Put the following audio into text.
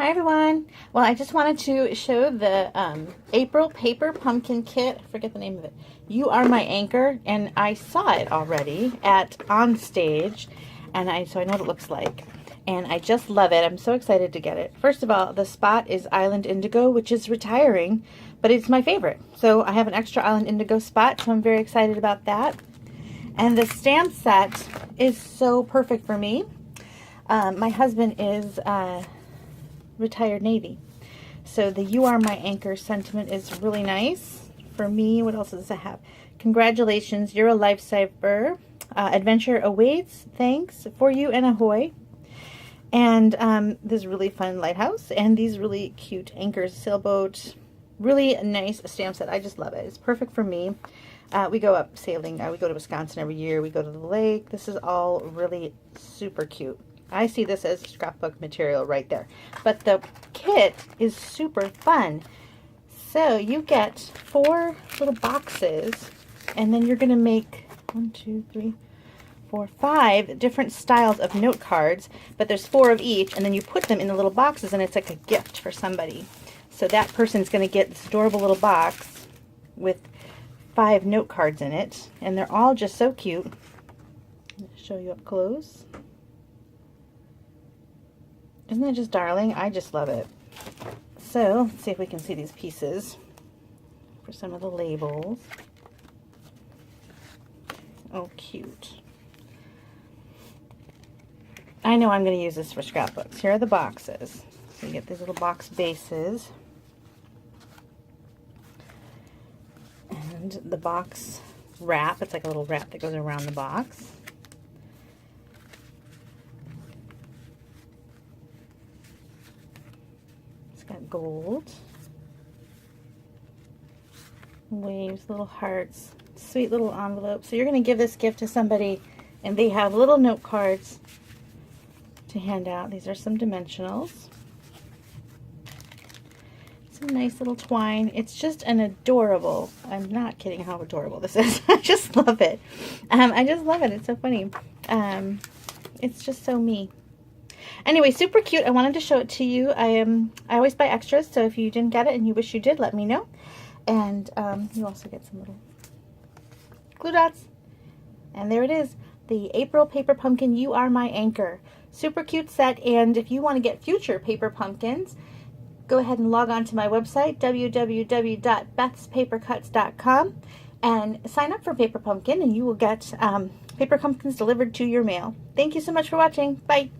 Hi everyone. Well, I just wanted to show the April paper pumpkin kit. I forget the name of it. You Are My Anchor, and I saw it already at On Stage, and so I know what it looks like. And I just love it. I'm so excited to get it. First of all, the spot is Island Indigo, which is retiring, but it's my favorite. So I have an extra Island Indigo spot, so I'm very excited about that. And the stamp set is so perfect for me. My husband is retired Navy. So the You Are My Anchor sentiment is really nice. For me, what else does it have? Congratulations, you're a lifesaver. Adventure awaits. Thanks for you and ahoy. And this really fun lighthouse and these really cute anchors, sailboat. Really nice stamp set. I just love it. It's perfect for me. We go up sailing. We go to Wisconsin every year. We go to the lake. This is all really super cute. I see this as scrapbook material right there. But the kit is super fun. So you get 4 little boxes, and then you're going to make 1, 2, 3, 4, 5 different styles of note cards, but there's 4 of each, and then you put them in the little boxes, and it's like a gift for somebody. So that person's going to get this adorable little box with 5 note cards in it, and they're all just so cute. I'm going to show you up close. Isn't that just darling? I just love it. So, let's see if we can see these pieces for some of the labels. Oh, cute. I know I'm going to use this for scrapbooks. Here are the boxes. So you get these little box bases. And the box wrap. It's like a little wrap that goes around the box. Got gold, waves, little hearts, sweet little envelope. So you're going to give this gift to somebody and they have little note cards to hand out. These are some dimensionals. Some nice little twine. It's just an adorable, I'm not kidding how adorable this is. I just love it. I just love it. It's so funny. It's just so me. Anyway, super cute. I wanted to show it to you. I always buy extras, so if you didn't get it and you wish you did, let me know. And you also get some little glue dots. And there it is, the April Paper Pumpkin You Are My Anchor. Super cute set, and if you want to get future paper pumpkins, go ahead and log on to my website, www.bethspapercuts.com, and sign up for Paper Pumpkin, and you will get paper pumpkins delivered to your mail. Thank you so much for watching. Bye.